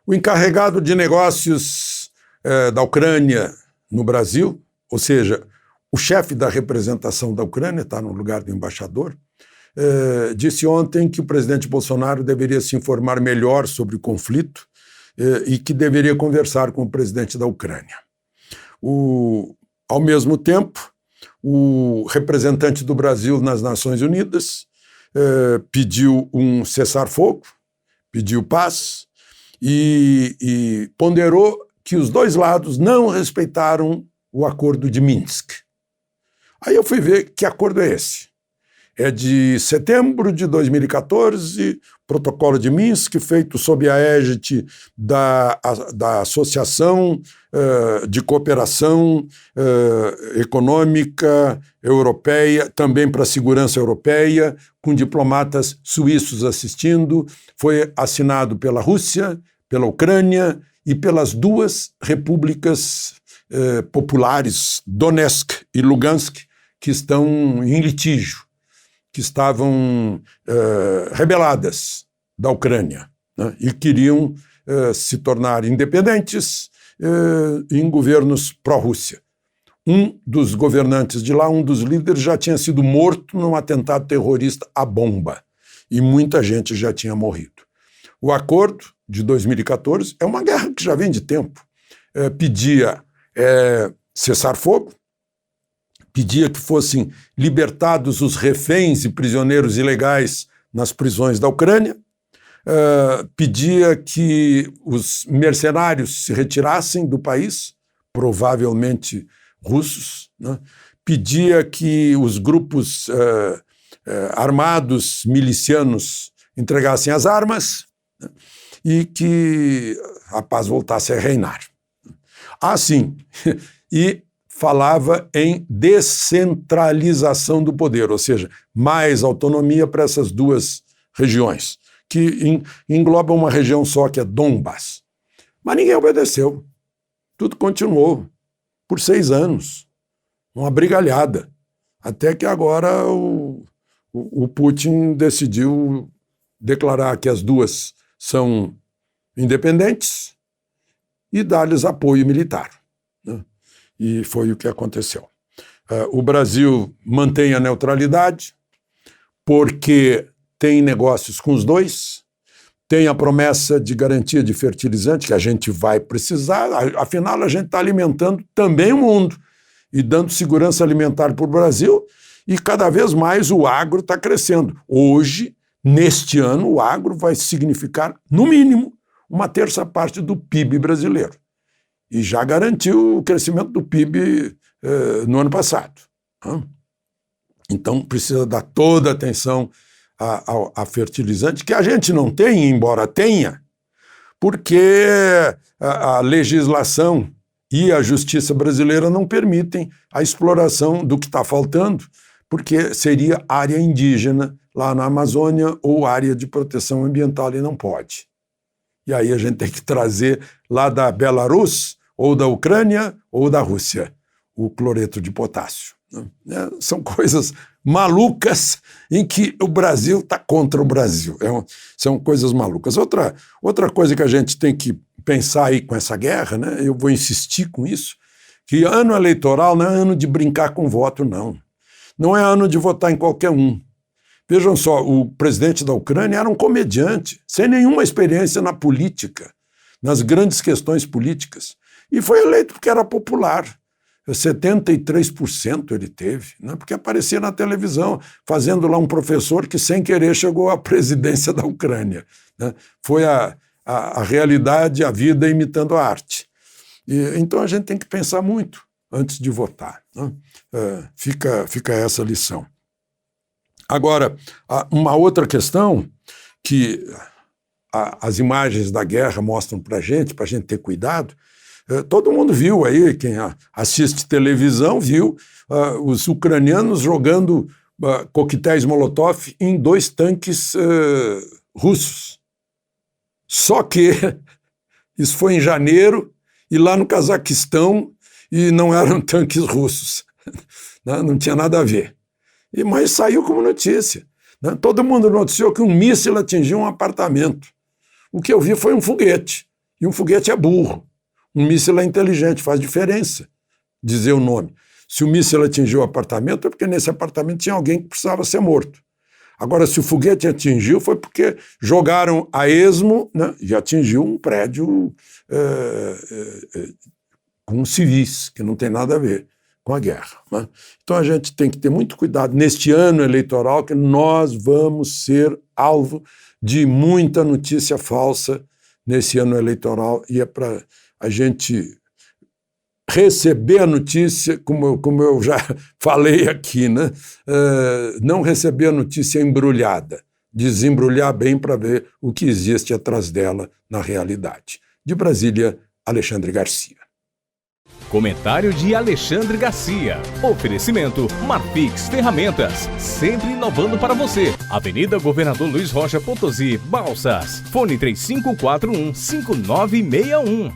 O encarregado de negócios da Ucrânia no Brasil, ou seja, o chefe da representação da Ucrânia, está no lugar do embaixador, disse ontem que o presidente Bolsonaro deveria se informar melhor sobre o conflito e que deveria conversar com o presidente da Ucrânia. Ao mesmo tempo, o representante do Brasil nas Nações Unidas pediu um cessar-fogo, pediu paz e ponderou que os dois lados não respeitaram o acordo de Minsk. Aí eu fui ver que acordo é esse. É de setembro de 2014, protocolo de Minsk, feito sob a égide da Associação de Cooperação Econômica Europeia, também para a segurança europeia, com diplomatas suíços assistindo. Foi assinado pela Rússia, pela Ucrânia e pelas duas repúblicas populares, Donetsk e Lugansk, que estão em litígio, que estavam rebeladas da Ucrânia, né, e queriam se tornar independentes em governos pró-Rússia. Um dos governantes de lá, um dos líderes, já tinha sido morto num atentado terrorista à bomba, e muita gente já tinha morrido. O acordo de 2014 é uma guerra que já vem de tempo. Pedia cessar fogo, pedia que fossem libertados os reféns e prisioneiros ilegais nas prisões da Ucrânia, pedia que os mercenários se retirassem do país, provavelmente russos, né? Pedia que os grupos armados milicianos entregassem as armas, né? E que a paz voltasse a reinar. Assim, e falava em descentralização do poder, ou seja, mais autonomia para essas duas regiões, que englobam uma região só, que é Donbas. Mas ninguém obedeceu. Tudo continuou por 6 anos, uma brigalhada, até que agora o Putin decidiu declarar que as duas são independentes e dar-lhes apoio militar, né? E foi o que aconteceu. O Brasil mantém a neutralidade porque tem negócios com os dois, tem a promessa de garantia de fertilizante que a gente vai precisar, afinal a gente está alimentando também o mundo e dando segurança alimentar para o Brasil, e cada vez mais o agro está crescendo. Hoje, neste ano, o agro vai significar, no mínimo, 1/3 do PIB brasileiro. E já garantiu o crescimento do PIB no ano passado. Então, precisa dar toda a atenção a fertilizante, que a gente não tem, embora tenha, porque a legislação e a justiça brasileira não permitem a exploração do que está faltando, porque seria área indígena lá na Amazônia ou área de proteção ambiental, e não pode. E aí a gente tem que trazer lá da Belarus, ou da Ucrânia, ou da Rússia, o cloreto de potássio. São coisas malucas em que o Brasil está contra o Brasil. São coisas malucas. Outra coisa que a gente tem que pensar aí com essa guerra, né, eu vou insistir com isso, que ano eleitoral não é ano de brincar com voto, não. Não é ano de votar em qualquer um. Vejam só, o presidente da Ucrânia era um comediante, sem nenhuma experiência na política, nas grandes questões políticas. E foi eleito porque era popular. 73% ele teve, né? Porque aparecia na televisão, fazendo lá um professor que, sem querer, chegou à presidência da Ucrânia, né? Foi a realidade, a vida imitando a arte. Então a gente tem que pensar muito antes de votar, né? Fica essa lição. Agora, uma outra questão que as imagens da guerra mostram para a gente ter cuidado. Todo mundo viu aí, quem assiste televisão viu os ucranianos jogando coquetéis Molotov em 2 tanques russos. Só que isso foi em janeiro e lá no Cazaquistão, e não eram tanques russos. Não tinha nada a ver. Mas saiu como notícia. né? Todo mundo noticiou que um míssil atingiu um apartamento. O que eu vi foi um foguete. E um foguete é burro. Um míssil é inteligente, faz diferença dizer o nome. Se o míssil atingiu o apartamento, é porque nesse apartamento tinha alguém que precisava ser morto. Agora, se o foguete atingiu, foi porque jogaram a esmo, né, e atingiu um prédio com civis, que não tem nada a ver com a guerra, né? Então a gente tem que ter muito cuidado neste ano eleitoral, que nós vamos ser alvo de muita notícia falsa nesse ano eleitoral, e é para a gente receber a notícia, como eu já falei aqui, né? Não receber a notícia embrulhada, desembrulhar bem para ver o que existe atrás dela na realidade. De Brasília, Alexandre Garcia. Comentário de Alexandre Garcia. Oferecimento Marfix Ferramentas, sempre inovando para você. Avenida Governador Luiz Rocha Potosí, Balsas. Fone 3541-5961.